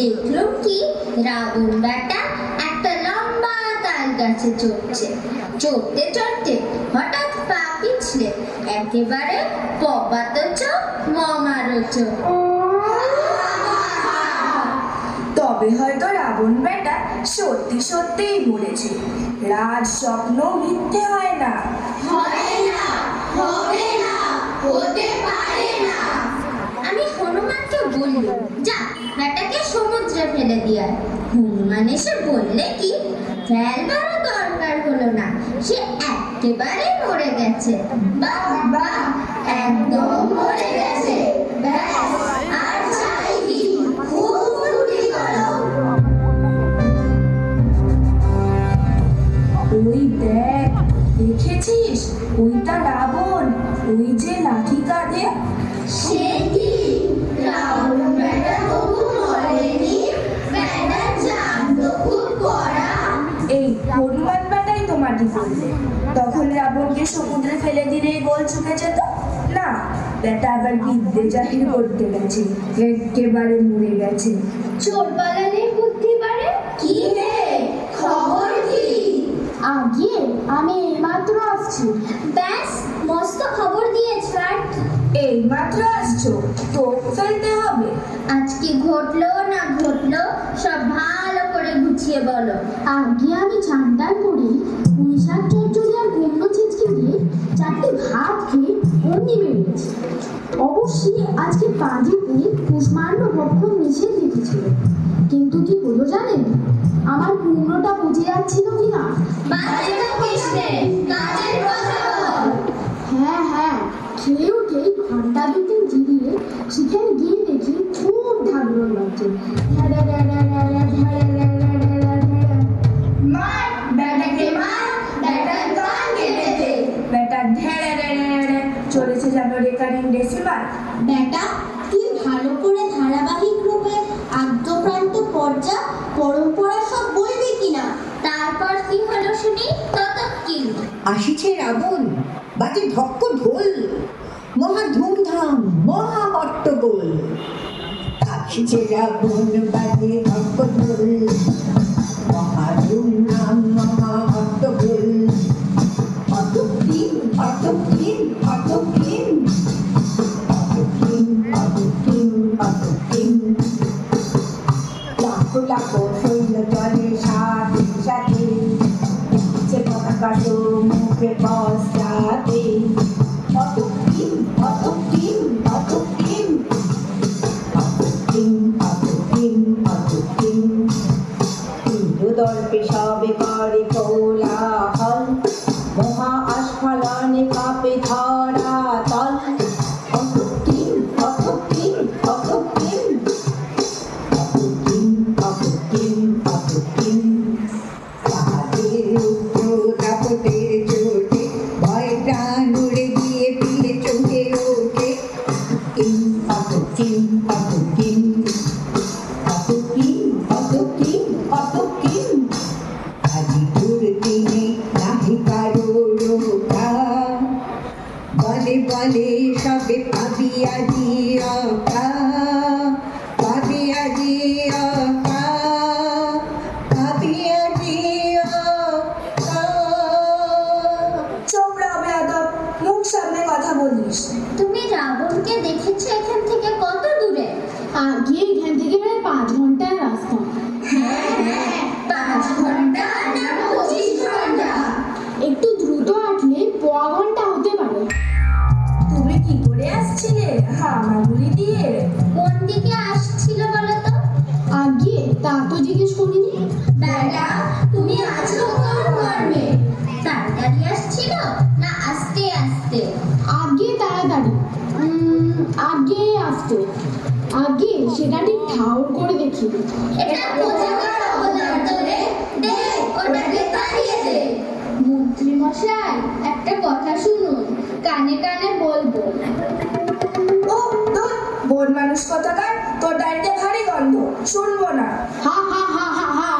দেখলুম কি রাবণ বেটা একটা লম্বা তাল গাছে চড়ছে। চড়তে চড়তে হঠাৎ পা পিছলে একেবারে পপাতচ মমারচ। তবে হয়তো রাবণ বেটা সত্যি সত্যিই মরেছে। রাজ স্বপ্ন মিথ্যে হয় না। হতে পারে না। আমি হনুমানকে বললুম, যা বেটাকে সমুদ্রে ফেলে দিয়া। হনুমান এসে বললে কি, ফেলবারও দরকার হলো না, সে একেবারে মরে গেছে। বাহ বাহ, একদম মরে গেছে। ব্যাস, আর চাই কি? খুব ফুর্তি করো। ওই দেখ, দেখেছিস? ওইটা রাবণ, ওই যে লাঠি কাঁধে। সে কি রাবণ বেটা তবু মরেনি? বেটা জান তো খুব কড়া। এই হনুমান বেটাই তো মাটি করলে। তখন রাবণকে সমুদ্রে ফেলে দিলেই গোল চুকে যেত না। বেটা আবার বিদ্যে জাহির করতে গেছে, একেবারে মরে গেছে। চোর পালানের বুদ্ধি বাড়ে। কি রে, খবর কি? আগে আমি এইমাত্র আসছি। ব্যাস, মস্ত খবর দিয়েছ। এই মাত্র আসছো, তো ফেলতে হবে। আজ কি ঘটলো না ঘটলো সব ভালো করে গুছিয়ে বলো। আগে আমি চান্দার করে পুঁইশাক চচ্চড়ি আর কুমড়ো ছেঁচকে দিয়ে 4টে ভাত খেয়ে অমনি বেরিয়েছি। অবশ্যই আজকে পাঁজিতে কুষ্মাণ্ড ভক্ষণ নিষেধ লিখেছিল, কিন্তু কি হলো জানেন? আমার কুমড়োটা বুঝে যাচ্ছিল কিনা। হ্যাঁ, খেয়ে উঠেই ঘন্টা 2-3 জিরিয়ে সেখানে গিয়ে দেখি খুব ঢাকলো লাগছে। মার বেটাকে, মার বেটার কান কেটে দে। বেটা ঢেড়ে চলেছে যেন রেকারিং ডেসিমাল। বেটা, তুই ভালো করে ধারাবাহিক রূপে আদ্যপ্রান্ত পর্যা পরম্পরা সব বলবি কিনা? তারপর কি হলো শুনি, তত কি? আসিছে রাবণ, বাজে ঢক্ক ঢোল, মহা ধুমধাম, মহা হট্টগোল। আসিছে রাবণ, বাজে ঢক্ক ঢোল, মহা ধুমধাম, মহা হট্টগোল। অত কিম, অত কিম, অত কিম, অত কিম, অত কিম, অত কিম। লাখো লাখো সৈন্য চলে সাথে সাথে, যে পতাকা মুখে পশ্চাতে। অত কিম, অত কিম, অত কিম, অত কিম, অত কিম, অত কিম। ইন্দ্রদর্পে সবে করে কোলাহল, মহা আস্ফালনে কাঁপে ধরাতল। অত কিম, অত কিম, অত কিম, অত কিম, অত কিম, অত কিম। তাহাদের উগ্র দাপটের চোটে ভয় প্রাণ উড়ে গিয়ে পিলে চমকে ওঠে। কিম, অত কিম, অত কিম, অত কিম, অত কিম, অত কিম। আজি দুর্দিনে নাহি কারো রোকা, বলে বলে সবে পাবি আজি অকা, পাবি আজি অকা, পাবি আজি অকা। চোপড়া বেয়াদব, মুখ সামনে কথা বলিস। তুমি রাবণকে দেখেছো এখান থেকে কত দূরে? আগে এখান থেকে প্রায় 5 ঘন্টার রাস্তা। হ্যাঁ, 5 ঘন্টা না 25 ঘন্টা? একটু দ্রুত হাঁটলে 1 ঘন্টা হতে পারে। তুমি কি করে আসছিলে? হামাগুড়ি দিয়ে? কোন দিকে আসছিল বলো তো? আগে তা তো জিজ্ঞেস করিনি। বেটা, তুমি আছো কোন মর্মে? তাড়াতাড়ি আসছিল না আস্তে আস্তে? আগে তাড়াতাড়ি, আগে আসতে, আগে সেটা ঠিক ঠাউর করে দেখি। এটা কোথাকার অবদার্থ রে? দে, ওটাকে তাড়িয়ে দে। মন্ত্রী মশাই, একটা কথা শুনুন, কানে কানে বলবো। ও ধুর, বন মানুষ কথাকার, তোর দাড়িতে ভারী গন্ধ, শুনবো না। হা হা হা হা হা।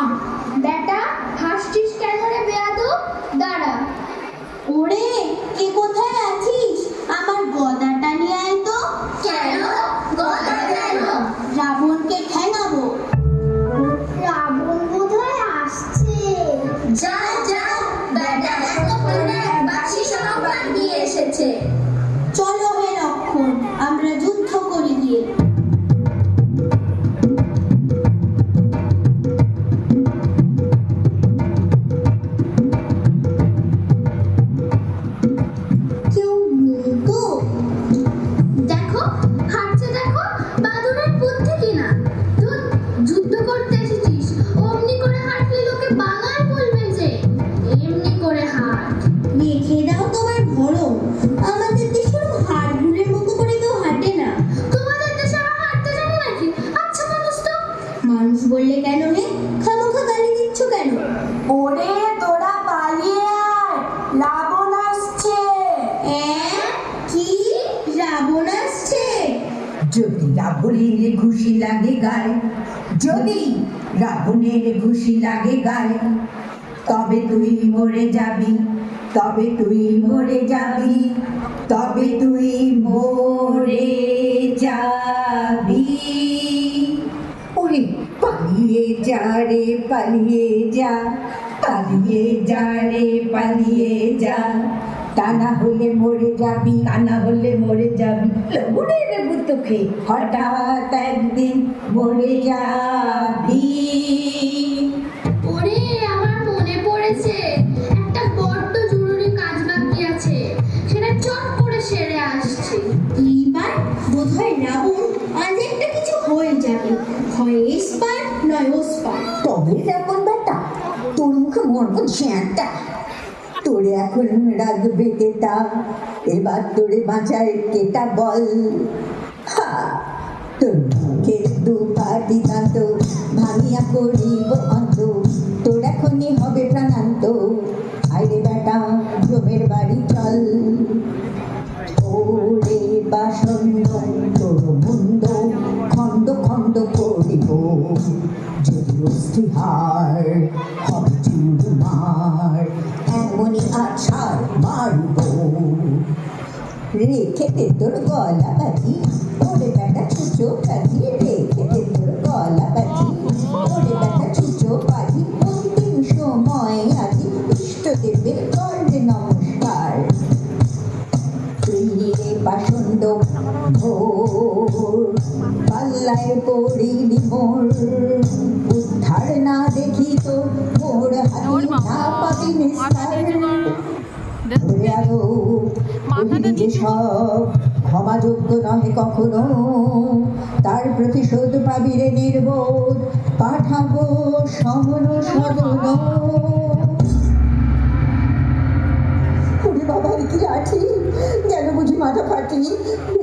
বেটা, হাসছিস কেন রে বেয়াদব? দাঁড়া। ওরে, কে কোথায় আছিস? আমার গদাটা নিয়ে আয় তো। কেন? গলা কেন? রাবণকে ঠেঙাবো। কেন রে? খামোখা গালি দিচ্ছ কেন? ওরে তোরা পালিয়ে আয়, রাবণ আসছে। কি? রাবণ আসছে? যদি রাবণের ঘুষি লাগে গায়ে, যদি রাবণের ঘুষি লাগে গায়ে, তবে তুই মরে যাবি, তবে তুই মরে যাবি, তবে তুই মরে যাবি। ওরে পালিয়ে যা রে পালিয়ে যা, পালিয়ে যা রে পালিয়ে যা, তা না হলে মরে যাবি, তা না হলে মরে যাবি। লবণের বুতকে হঠাৎ একদিন মরে যাবি। ওরে আমার মনে পড়েছে, একটা বড্ড জরুরি কাজ বাকি আছে, সেটা চট করে সেরে আসছি। এইবার বোধহয় রাবণ আজ একটা কিছু হয়ে যাবে, হয় এসপার নয় ওসপার। তবে রাবণ বেটা, তোর মুখে মরবো ঝ্যাঁটা, তোরে এখন রাখবে কেটা, এবার তোরে বাঁচায় কেটা বল। হা, তোর মুখে দু পাটি দাঁত ভাঙিয়া করিব অন্ত, তোর এখনই হবে প্রাণান্ত, আইরে বেটা জমের বাড়ি চল। ওরে বাসন্ত তোর মুন্ড খণ্ড খণ্ড করিব, যদি অস্থিহার হবে চুরমার, এমনই আছাড় মারব। রেখে দে তোর গলা বাজি, ওরে বেটা ছুচো কাজি, রেখে দে তোর গলা বাজি, ওরে বেটা ছুচো বাজি, অন্তিম সময় আজি ইষ্টদেবের করলে নমস্কার। তুই রে বাসন্ত ভোর, পাল্লায় পড়িলি মোর, উদ্ধার না দেখি তো মোর হাতে না পাবি নিস্তার। ধরে আলো বলিবি যে সব ক্ষমাযোগ্য নহে কখনো, তার প্রতিশোধ পাবি রে নির্বোধ, পাঠাবো সমন সদন। ওরে বাবার কি লাঠি, যেন বুঝি মাথা ফাটি,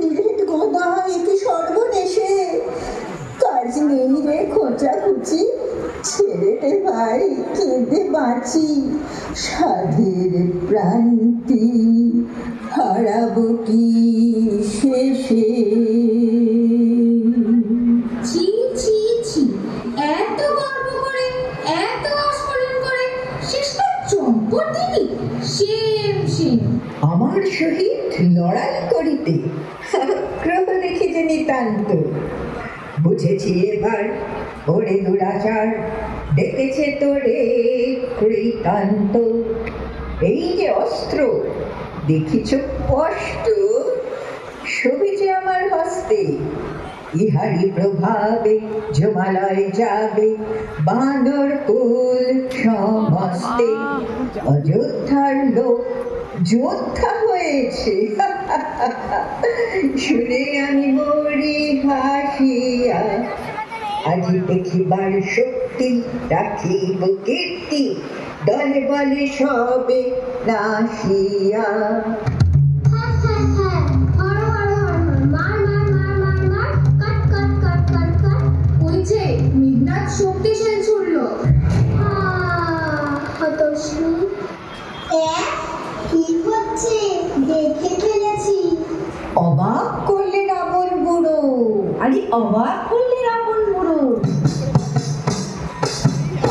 নিরেট গদা একে সর্বনেশে, কাজ নেই রে খোঁচা খুচি, ছেড়ে দে ভাই কেঁদে বাঁচি, সাধের প্রান্তি হারাবো কি শেষে। ছি ছি ছি, এত গর্ব করে, এত আস্ফালন করে, শেষটা চম্পট দিলি। Same same. আমার সহিত লড়াই করিতে আগ্রহ দেখি যে নিতান্ত, বুঝেছি এবার ওরে দুরাচার, ডেকেছে তোরে কৃতান্ত। এই যে অস্ত্র দেখিছ স্পষ্ট, শোভিছে আমার হস্তে, ইহারি প্রভাবে জমালয় যাবে বাঁদর কুল সমস্তে। অযোধ্যার লোক যোদ্ধা হয়েছে, শুনে আমি মরি হাসিয়া, আজি দেখিবার শক্তি রাখিব কীর্তি, দলে বলে সবে নাসিয়া। হ্যাঁ হ্যাঁ হ্যাঁ, হর হর হর হর, মার মার মার মার মার, কাট কাট কাট কাট কাট। ওই যে মিডনাথ শক্তিশালী ছুড়লো। হতশ্রী। কি হচ্ছে দেখে ফেলেছি। অবাক করলে রাবণ বুড়ো, আরে অবাক করলে রাবণ বুড়ো,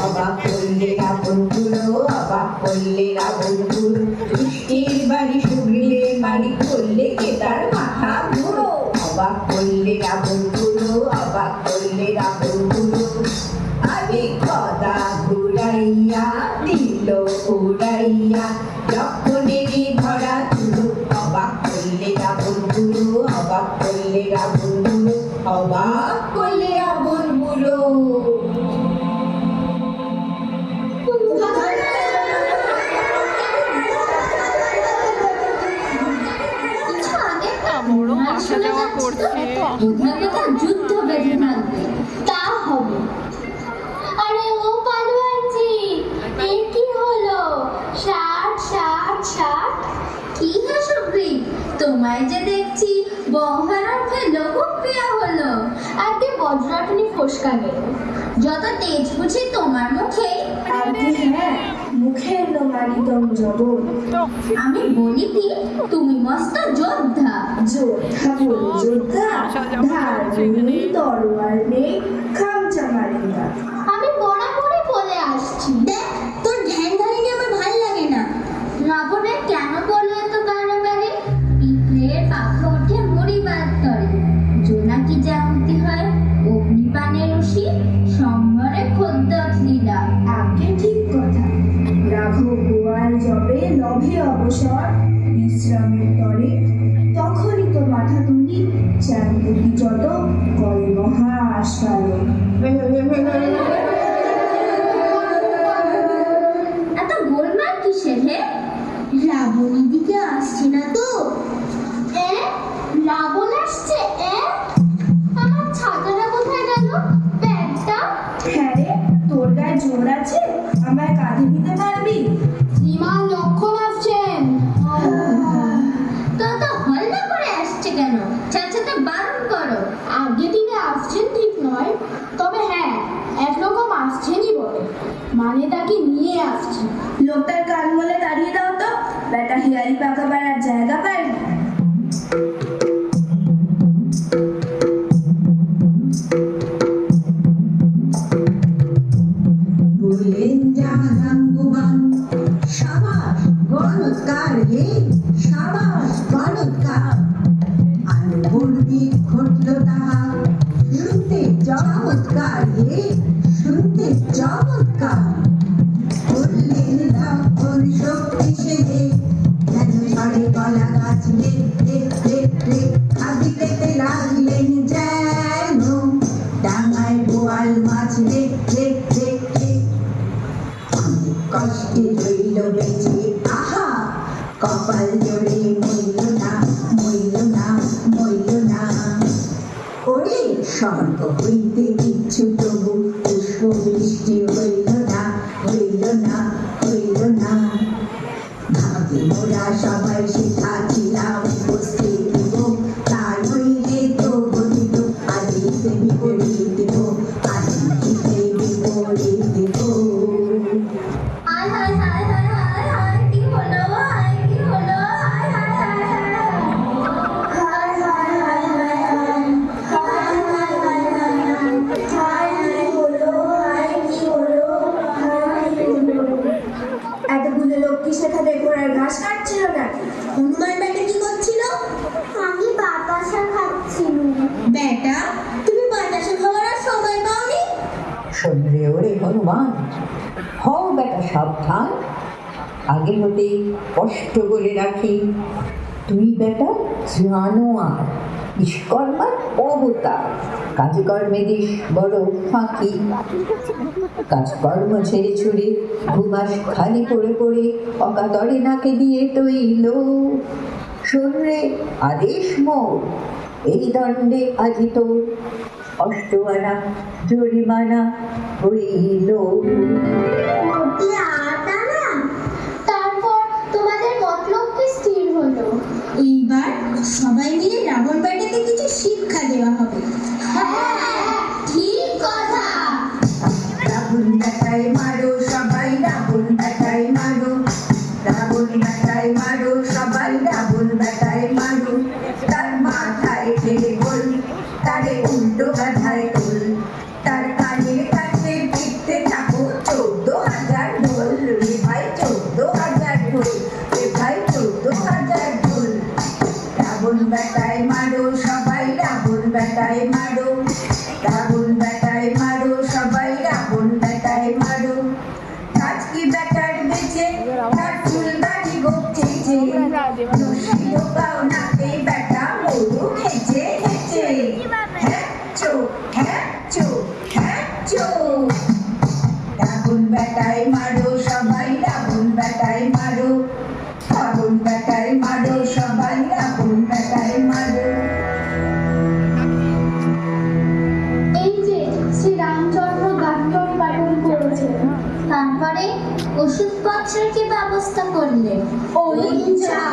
অবাক করলে রাবণ বুড়ো, অবাক করলে রাবণ বুড়ো, বৃষ্টির বাড়ি সুগৃহে বাড়ি করলে কে তার মাথা বুড়ো। অবাক করলে রাবণ বুড়ো, অবাক করলে রাবণ বুড়ো, আরে গদা ঘুরাইয়া দিল উড়াইয়া, লক্ষণেরই ধরা তুলো। অবাক করলে রাবণ বুড়ো, অবাক করলে রাবণ বুড়ো, অবাক করলে রাবণ বুড়ো। কিছু আগে আমারও আসা যাওয়া করছে। যুদ্ধ বেঁধে থাকবে। তা হবে। আরে ও পালোয়ানজি, এর কি হলো? ষাট ষাট ষাট। কি হে সুগ্রীব, তোমায় যে দেখছি বহরমে লোকপ্রিয় হলো। আগে বজ্রাটনি ফসকা গেল। যত তেজ বুঝি তোমার মুখে। আগে হ্যাঁ, মুখের লোমালিতম জবর। আমি বলি কি তুমি মস্ত যোদ্ধা। যোদ্ধা বলে যোদ্ধা, ধার নেই, তরোয়ার নেই, খামচা মারি না। আমি বরাবরই বলে আসছি। দেখ তোর ধ্যান ধারিনি আমার ভাল লাগে না। নবনে কেন বললে তো বারে পিঁপড়ের পাখা উঠে মুড়ি বাদ করে, জোনাকি জাগতি হয় অগ্নিপানের রশি, সম্বরে খদ্দত লীলা। আগে ঠিক কথা। রাঘব গোয়াল যবে লভে অবসর বিশ্রামের তরে, তখনই তো মাথা তুলি চারিদিকে যত করে মহা আস্ফালন। এত গোলমাল কিসের হে? রাবণী দিকে আসছে না তো? রাবণ আসছে। আমার ছাতাটা কোথায় গেল? ব্যাগটা? হ্যাঁ রে, তোর গায়ে জোর আছে, আমায় কাঁধে দিতে পারবি? শ্রীমান লক্ষণ আসছেন। তো হল্লা করে আসছে কেন? চাচাতে বারণ করো। আগে দিনে আসছেন ঠিক নয়, তবে হ্যাঁ একরকম আসছেনই বলে, মানে তাকে নিয়ে আসছেন। লোকটার কান মলে দাঁড়িয়ে দাও তো, বেটা হিয়ালি পাকাবার আর জায়গা পায় না। বললেন জাহাঙ্গুবান, সাবাস গণৎকার হে, সাবাস গণৎকার। আনুপূর্বিক ঘটল তাহা, শুনতে চমৎকার হে, শুনতে চমৎকার। বললেন তখন শক্তি সেজে, যেন সরে কলা গাছ রে রে রে রে, খাদিতে লাগলেন যেন ডাঙায় বোয়াল মাছ রে রে রে রে। অনেক কষ্টে রইল বেঁচে, আহা কপাল জোরে মইল না মইল না মইল না। ওরে স্বর্গ হইতে কিচ্ছু তবু পুষ্প বৃষ্টি হইল না হইল না হইল না। ভাবে মোরা সবাই শিখাছিলাম উপস্থিত গো, তার হইলে তো ঘটিত আদিতে বিপরীত গো, আদিতে বিপরীত গো। হায় হায় হায় হায় হায় হায়, কি হলো? হায় কি হলো? হায় হায় হায় হায় হায় হায় হায় হায় হায়, হায় হায় হায় হায় হায়, হায় কি হলো, হায় কি হলো, হায় কি হলো। এতগুলো লোক কি সেখানে ঘোড়ার ঘাস কাটছিল না? হনুমান বেটা কি করছিল? আমি বাতাসা খাচ্ছিলাম। বেটা তুমি বাতাসা খাওয়ার আর সময় পাওনি? শোন রে ওরে হনুমান, হও বেটা সাবধান। আগে হতে কষ্ট করে রাখি, তুই বেটা জানোয়ার, বিশ্বকর্মার অবতার। কাজকর্মে দিস বড় ফাঁকি, কাজকর্ম ছেড়ে ছুড়ে ঘুমাস খালি পড়ে পড়ে, অকাতরে নাকে দিয়ে তৈল। শোন রে আদেশ মোর, এই দণ্ডে আজি তোর 8 আনা জরিমানা হইল। মোটে 8 আনা? তারপর তোমাদের মতলব কি স্থির হলো? এইবার সবাই মিলে রাবণ বেটাকে কিছু শিক্ষা দেওয়া হবে। ঠিক কথা। রাবণ বেটায় মারো সবাই, রাবণ বেটায় মারো, রাবণ বেটায় মারো সবাই, রাবণ বেটায় মারো। তার মাথায় ফেলে গোল, তারে উল্টো গাধায় তোল, তার কানের কাছে পিঠতে থাকো 14,000 ঢোল। রে ভাই 14,000 ঢোল, রে ভাই 14,000 ঢোল। রাবণ বেটায় মারো সবাই, রাবণ বেটায় মারো, রাবণ বেটায় মারো সবাই, রাবণ বেটায় মারো। কাজকি বেটার বেঁচে তার চুল দাড়ি গোপচেছে, রশি ঢোকাও নাকে বেটা মরু হেঁচে হেঁচে। হ্যাঁ চো হ্যাঁ চো হ্যাঁ চো। রাবণ বেটায় মারো সবাই, রাবণ বেটায় মারো, রাবণ বেটায় মারো সবাই, রাবণ বেটায় মারো। এই যে শ্রী রামচন্দ্র গাত্তর পালন করেছেন। তারপরে ওষুধপত্রের কি ব্যবস্থা করলে? ওই যা,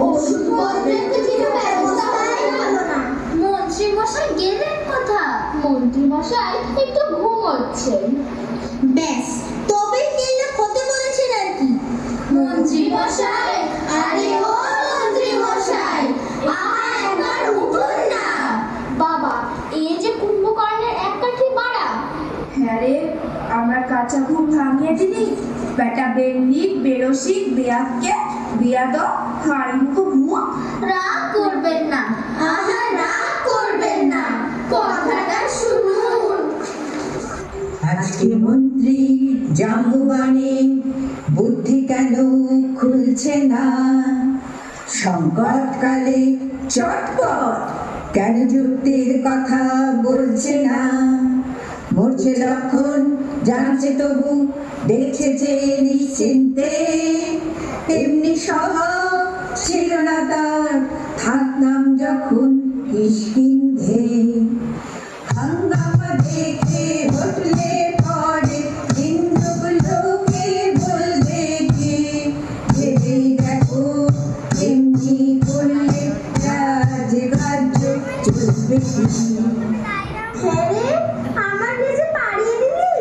ওষুধপত্রের তো কিছু ব্যবস্থা হলো না। মন্ত্রী মশাই গেলেন কোথা? মন্ত্রী মশাই একটু ঘুম ঘুমোচ্ছে। ব্যাস, তবে কেলে হতে বলেছেন আর কি। মন্ত্রী মশাই, আরে ও মন্ত্রী মশাই, একবার উঠুন না। বাবা, এই যে কুম্ভকর্ণের এক কাঠি বাড়া। হ্যাঁ রে, আমার কাঁচা ঘুম ভাঙিয়ে দিলি। বেটা বেন্দিক বেরসিক বেয়াকে বেয়াদ হাড়ি মুখো ভুয়া। রাগ করবেন না, রাগ করবেন না, কথাটা শুনুন। আজকে মন্ত্রী জাম্বুবাণী বুদ্ধি কেন খুলছে না? সংকটকালে চটপট কেন যুক্তির কথা বলছে না? মরছে লক্ষণ জানছে তবু দেখছে যে নিশ্চিন্তে, এমনি স্বভাব ছিল না তার থাকলাম যখন কিষ্কিন্ধে। হাঙ্গামা দেখে ঘটলে পরে ইন্দ্রগুলোকে বলবে কি, ভেবেই দেখো এমনি করলে রাজরাজ্য চলবে কি? হ্যাঁ রে, আমার নিজে পাড়িয়ে দিলি।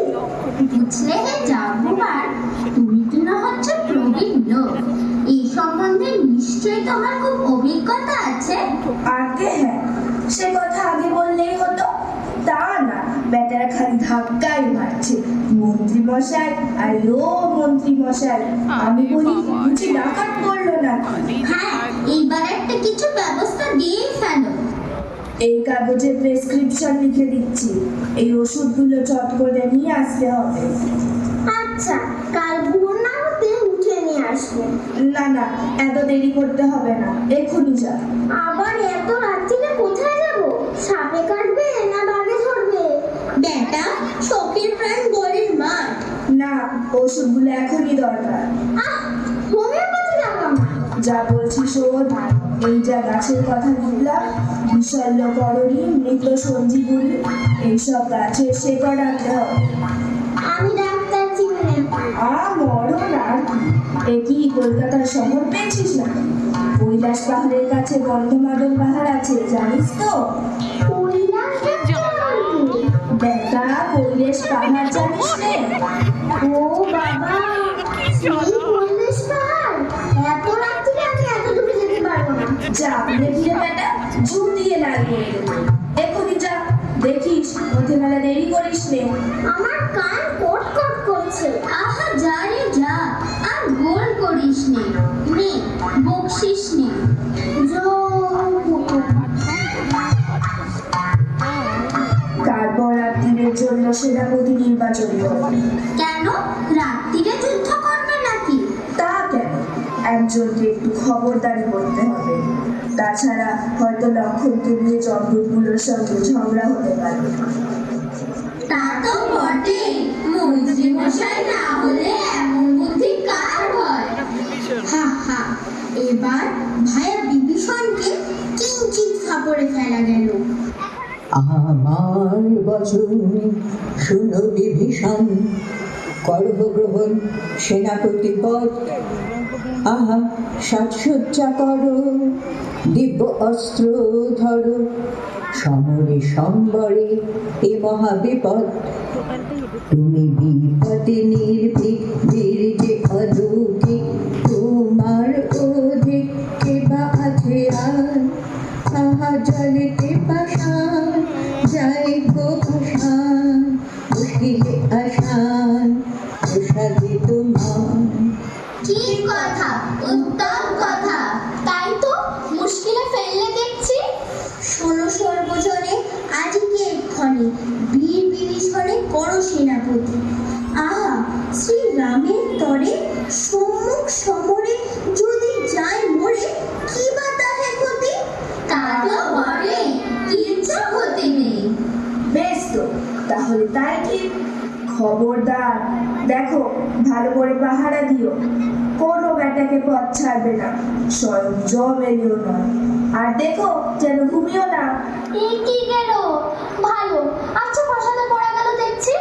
বুঝলে হে জাম্বুবার, তুমি কি না হচ্ছে প্রবীণ লোক, এই সম্বন্ধে নিশ্চয়ই তোমার খুব অভিজ্ঞতা আছে। আগে হ্যাঁ, সে কথা আগে বললেই হতো। তা না, বেটারা খালি ধাক্কাই মারছে। মন্ত্রী মশাই, আর ও মন্ত্রী মশাই। আমি বলি বুঝি ডাকাত করলো না? হ্যাঁ, এইবার একটা কিছু ব্যবস্থা দিয়েই ফেলো। এই কাগজে প্রেসক্রিপশন লিখে দিচ্ছি, এই ওষুধগুলো চট করে নিয়ে আসতে হবে। আচ্ছা, কাল ভোর না হতে উঠে নিয়ে আসবো। না না, এত দেরি করতে হবে না, এক্ষুনি যা। আবার এত রাত্রিরে কোথায় যাব? সাপে কাটবে না বাঘে ধরবে? বেটা, শখের প্রাণ বরের মাঠ। না, ওষুধগুলো এখনই দরকার। হোমিওপ্যাথি লাগাম। যা বলছি শোন, এই যা গাছের কথা লিখলাম, বিশল্যকরণী, মৃত সঞ্জীবনী, এইসব গাছের শেকড় রাখতে হবে। আমি ডাক্তার চিনি না। মরণ আর কি, এ কি কলকাতার শহর পেয়েছিস না? কৈলাস পাহাড়ের কাছে বন্ধমাদন পাহাড় আছে, জানিস তো? দেখা কৈলাস পাহাড় জানিস নে? ও বাবা, সেই কৈলাস পাহাড়। এত রাত্রিরে আমি এত দূরে যেতে পারবো না। যা দেখলে বেটা, জু দিয়ে লাল করে দেবো। এক্ষুনি যা, দেখিস পথে মেলা দেরি করিস নে। আমার কান কট কট করছে। আহা যা রে যা, আর গোল করিস নে। নে, বকশিস নে। তারপর রাত্রির জন্য সেনাপতি নির্বাচন করবে। কেন, রাত্রিরে যুদ্ধ করবে নাকি? তা কেন, একজনকে একটু খবরদারি করতে হবে। তাছাড়া হয়তো লক্ষণকে নিয়ে জমদূতগুলোর সঙ্গে ঝগড়া হতে পারে। তা তো বটে, মন্ত্রী মশাই না হলে এমন বুদ্ধি কার হয়? হা হা, এবার ভাইয়া বিভীষণকে কিঞ্চিৎ ফাপড়ে ফেলা গেল। আমার বচন শুনো বিভীষণ, করহ গ্রহণ সেনাপতি পদ। আহা, সাজসজ্জা করো, দিব্য অস্ত্র ধরো, সমরে সম্বরে এ মহাবিপদ। তুমি বিপদে নির্ভীক, বীর যে অলৌকিক, তোমার ওদিকে বা আছে আর। আহা জলেতে পাষাণ, যাই গো পাষাণ, মুশকিলে আসান, প্রসাদে তোমার। ঠিক কথা, উত্তম কথা। তাই তো, মুশকিলে ফেললে দেখছি। শোনো সর্বজনে, আজকে এক্ষণে বীর বিভীষণে করো সেনাপতি। আহা, শ্রী রামের তরে সম্মুখ সমরে যদি যায় মরে, কি বা তাহে ক্ষতি? তা তো বটে, কিচ্ছু ক্ষতি নেই। বেশ তো, তাহলে তাই ঠিক। খবরদার, দেখো ভালো করে পাহারা দিও, কোনো বেটাকে পথ ছাড়বে না, স্বয়ং জম এলেও নয়। আর দেখো যেন ঘুমিও না। এ কি গেল? ভালো, আচ্ছা প্রাসাদে পড়া গেল দেখছি।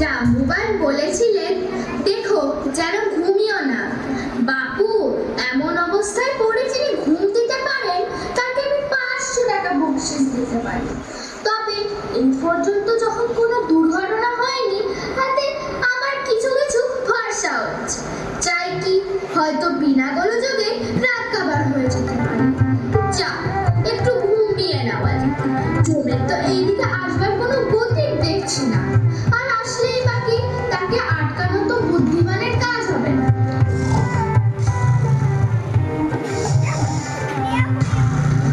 জাম্বুবান বলেছিলেন, দেখো যেন ঘুমিও না। বাপু, এমন অবস্থা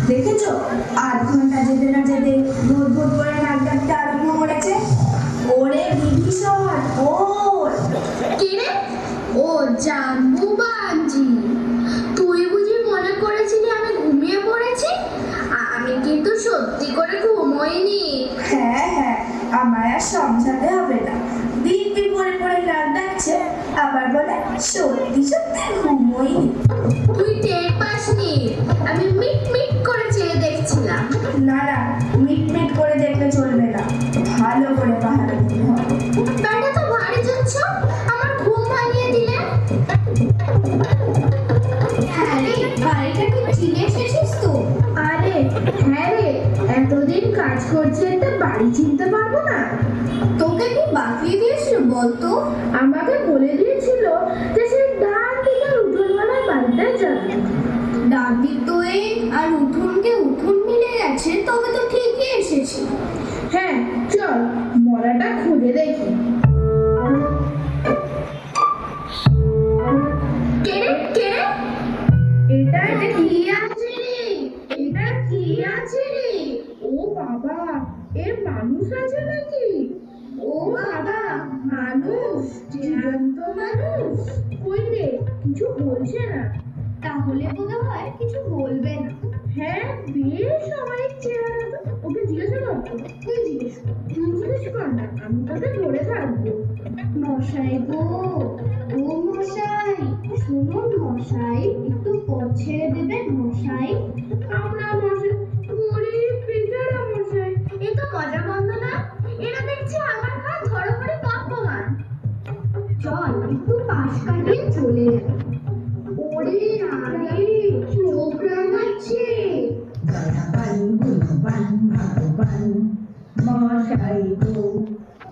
দেখেছো 8 ঘন্টা যেতে না যেতে ভোট ভোট করে নাক ডাকতে আরম্ভ করেছে। ওরে বিভীষণ ওর কে রে? ও জাম্বু বাঞ্জি, তুই বুঝি মনে করেছিলি আমি ঘুমিয়ে পড়েছি? আমি কিন্তু সত্যি করে ঘুমোইনি। হ্যাঁ হ্যাঁ, আমায় আর সমঝাতে হবে না। দিব্যি পরে পরে নাক ডাকছে, আবার বলে সত্যি সত্যি ঘুমোইনি। তুই টের পাসনি? আমি মিট মিট করে চেয়ে দেখছিলাম। না না, মিট মিট করে দেখলে চলবে না, ভালো করে পাহারা দিতে হবে। ব্যাটা তো ভারী যাচ্ছ, আমার ঘুম ভাঙিয়ে দিলে। হ্যাঁ রে, বাড়িটা কি চিনে এসেছিস তো? আরে হ্যাঁ রে, এতদিন কাজ করছি একটা বাড়ি চিনতে পারবো না? তোকে কি বাতলিয়ে দিয়েছিল বলতো? আমাকে বলে দিয়েছিল যে সে ডান দিকের উঠোনওয়ালার বাড়িটায় যাবে। ডাবি তোয়ে আর উঠোনকে উঠোন মিলে গেছে, তবে তো ঠিকই এসেছি। হ্যাঁ চল মরাটা খুঁজে দেখি। কে রে কে রে? এটা কি আছে রে? এটা কি আছে রে? ও বাবা, এর মানুষ আছে নাকি? ও বাবা, মানুষ, জ্যান্ত মানুষ। কই রে, কিছু বলছে না। তাহলে বোধ হয় কিছু বলবে না। হ্যাঁ বেশ অনেক চেহারা তো। ওকে জিজ্ঞাসা করতো। তুই জিজ্ঞেস কর। তুই জিজ্ঞেস কর না, আমি তোকে ধরে থাকবো। মশাই গো, ও মশাই, শুনুন মশাই, একটু পথ ছেড়ে দেবেন মশাই। আমরা মশাই, গরিব বেচারা মশাই। এ তো মজা বন্ধ না। এরা দেখছি আমার ঘর ধরো করে কম্পমান। চল একটু পাশ কাটিয়ে চলে যাই। ওরে আরে, চোখ রাঙাচ্ছে। দয়াবান গুণবান ভগবান মশাই গো,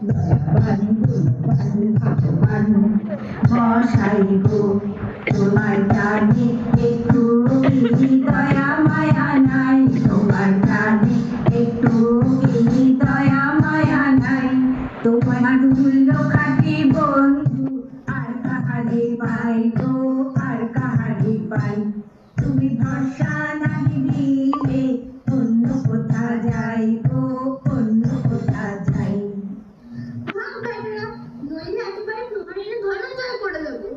দয়াবান গুণবান ভগবান মশাই গো, তোমার জানি একটু কি দয়া মায়া নাই, তোমার জানি একটু কি দয়া মায়া নাই, তোমার দুলো খাটি বন্ধু আর কাহারে পাই গো, আর কাহারে পাই, তুমি ভরসা নাহি দিলে অন্য কোথা যাই গো, অন্য কোথা যাই। ভাগ বেটারা, নইলে একেবারে তোমার এনে ধনঞ্জয় করে দেবো।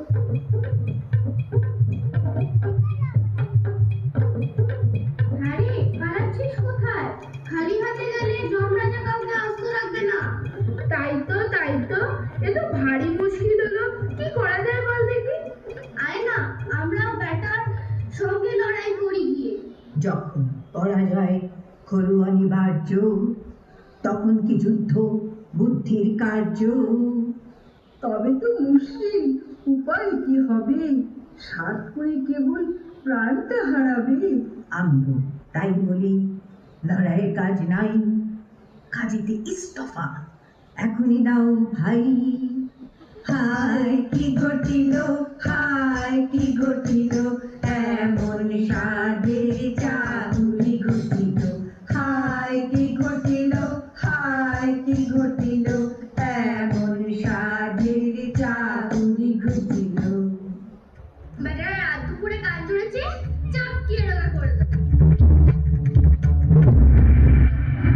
আরে পালাচ্ছিস কোথায়? খালি হাতে গেলে যমরাজা কাউকে আস্ত রাখবে না। তাই তো এ তো ভারী মুশকিল হলো। কি করা যায় বল দেখি? আয় না, আমরা বেটার সঙ্গে লড়াই করি গিয়ে। যখন পরাজয় হলো অনিবার্য, তখন কি যুদ্ধ বুদ্ধির কার্য? তবে তো মুশকিল, উপায় কি হবে? সাত করে কেবল প্রাণটা হারাবে। আমিও তাই বলি, লড়াইয়ের কাজ নাই, কাজেতে ইস্তফা এখনই দাও ভাই। হায় কি ঘটিল, হায় কি ঘটিল, এমন সাধে চাতুরি ঘটিল, হায় কি ঘটিল, হায় কি ঘটিল, এমন সাধের চাতুরি ঘটিল। বেটারা রাত দুপুরে কাজ ধরেছে, চাপকিয়ে রোগা করে দেবো।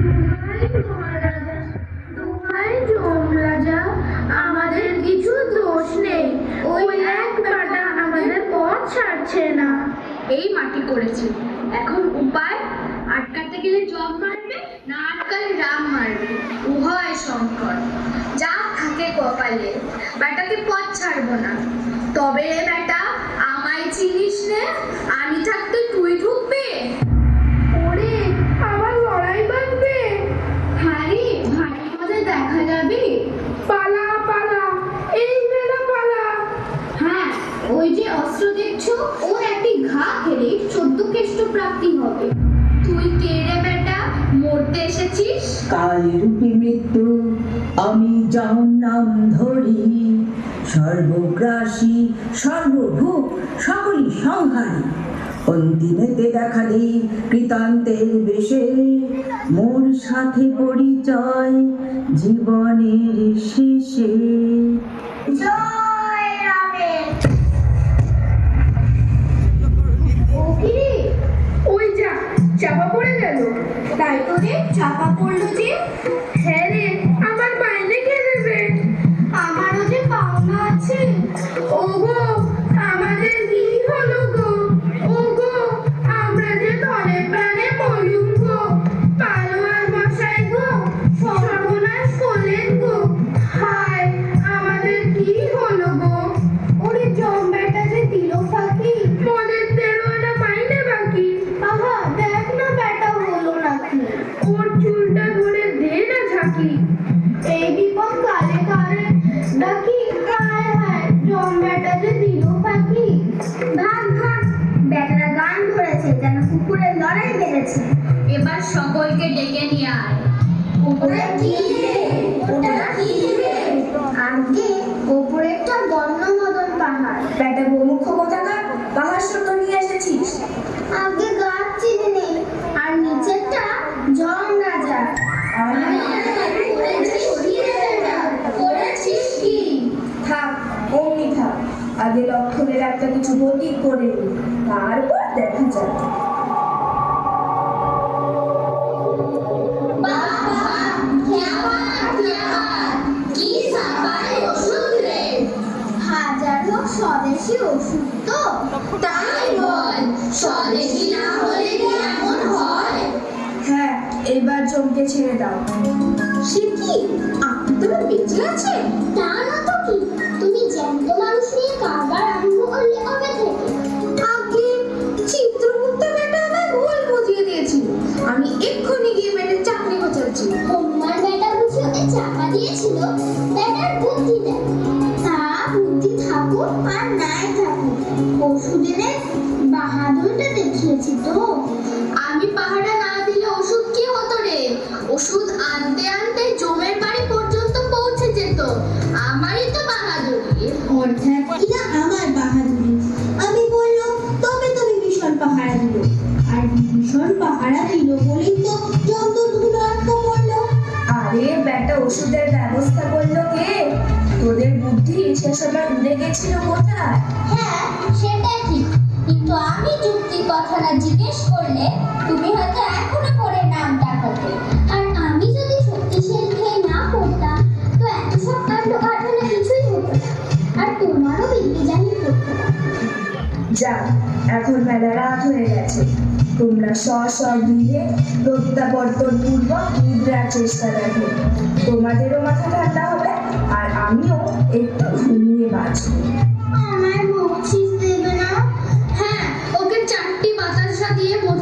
দোহাই মহারাজা, দোহাই যমরাজা, আমাদের কিছু দোষ নেই। ওই এক বেটা আমাদের পথ ছাড়ছে না। এই মাটি করেছে, এখন উপায়? আটকাতে গেলে জম মারবে, না আটকালে রাম মারবে, উভয় সংকট। যা থাকে কপালে, বেটাকে পথ ছাড়বো না। তবে রে বেটা, আমায় চিনিস নে? আমি থাকতে তুই ঢুকবে? ওরে, আবার লড়াই বাঁধবে? ভারী ভারী মজা দেখা যাবে। পালা পালা, এই বেটা পালা। হ্যাঁ, ওই যে অস্ত্র দেখছো, ওর একটি ঘা খেলে 14 কেষ্ট প্রাপ্তি হবে। তুই কে রে বেটা, মরতে এসেছিস? কালরূপী মৃত্যু আমি যাও নাম ধরি, সর্বগ্রাসী সর্বভূপ সকলই সংহারী, অন্তিমেতে দেখা দিই কৃতান্তের বেশে, মোর সাথে পরিচয় জীবনের শেষে। জয় রামের। ও কি রে? ওই যা চাপা পড়ে গেল। তাই তো রে, চাপা পড়লো যে। হ্যাঁ রে, আমার মাইনে কে দেবে? আমারও যে পাওনা আছে। ওগো, আমাদের কি হলো গো? ওগো, আমরা যে তলে প্রাণে মলুম গো। পালোয়ার মশাই গো, সর্বনাশ করলেন গো। হায়, আমাদের কি হলো গো? ওরে জম্বেটা যে দিল ফাঁকি, মদের 13 আনা মাইনে বাকি। আহা, দেখ না বেটা হলো নাকি। ওর চুলটা ধরে দে না ঝাঁকি। এই বিপদ কালে কালে ডাকি। হায় হায়, জম্বেটা যে দিল ফাঁকি। ভাগ ভাগ, বেটারা গান ধরেছে যেন কুকুরের লড়াই বেড়েছে। এবার সকলকে ডেকে নিয়ে আয়। ওটা কি রে? ওটা কি রে? আগে ওপরেরটা বর্ণমদন পাহাড়। বেটা গোমুখ কোথাকার, পাহাড় সত্য নিয়ে এসেছিস। আগে গাছ চিনে নে, আর নিচেরটা জম রাজা। করেছিস কি? থাক, অমনি থাক। আগে লক্ষণের একটা কিছু গতি করে নি, তারপর দেখা যাবে। হাজার হোক স্বদেশি ওষুধ তো, তাই বল। স্বদেশি না হলে কি এমন হয়? হ্যাঁ, এবার চমকে ছেড়ে দাও। সে কি, আপনি তো বেঁচে আছেন? তা না তো কি, তুমি জ্যান্ত মানুষ নিয়ে কারবার আরম্ভ করলে কবে থেকে? আগে চিত্রগুপ্ত বেটা আমায় ভুল বুঝিয়ে দিয়েছিল। আমি এক্ষুনি গিয়ে বেটার চাকরি গোছাচ্ছি। হনুমান বেটা বুঝি ওকে চাপা দিয়েছিল, বেটার বুদ্ধি দেয়। তা বুদ্ধি থাকুক আর নাই থাকুক, ওষুধের বাহাদুরটা দেখিয়েছি তো। আমি পাহাড়া না দিলে ওষুধ কি হতো রে? ওষুধ আনতে আনতে জমের বাড়ি পর্যন্ত পৌঁছে যেত। আমারই তো বাহাদুরি। অর্থাৎ এটা আমার বাহাদুরি। আমি বললাম তবে তুমি ভীষণ পাহারা দিল, আর ভীষণ পাহারা দিল বলেই তো যন্ত্রগুলো আটকা পড়লো। আরে বেটা, ওষুধের ব্যবস্থা করলো কে? তোদের বুদ্ধি সে সময় উড়ে গেছিল কোথায়? হ্যাঁ, সেটা ঠিক, কিন্তু আমি যুক্তি কথা না জিজ্ঞেস করলে তুমি হয়তো এখনো পরে নাম ডাকাতে। আর আমি যদি শক্তিশালী খেয়ে না পড়তাম, তো এত সব কাণ্ড কারখানা কিছুই হতো না, আর তোমারও বিদ্যে জাহির করতো না। যাক, এখন বেলা রাত হয়ে গেছে। তোমরা গৃহে প্রত্যাবর্তন পূর্বক নিদ্রার চেষ্টা দেখো। তোমাদেরও মাথা ঠান্ডা হবে, আর আমিও একটু ঘুমিয়ে বাঁচবো। আমায় বকশিস দেবে না? হ্যাঁ, ওকে 4টি বাতাসা দিয়ে বোধ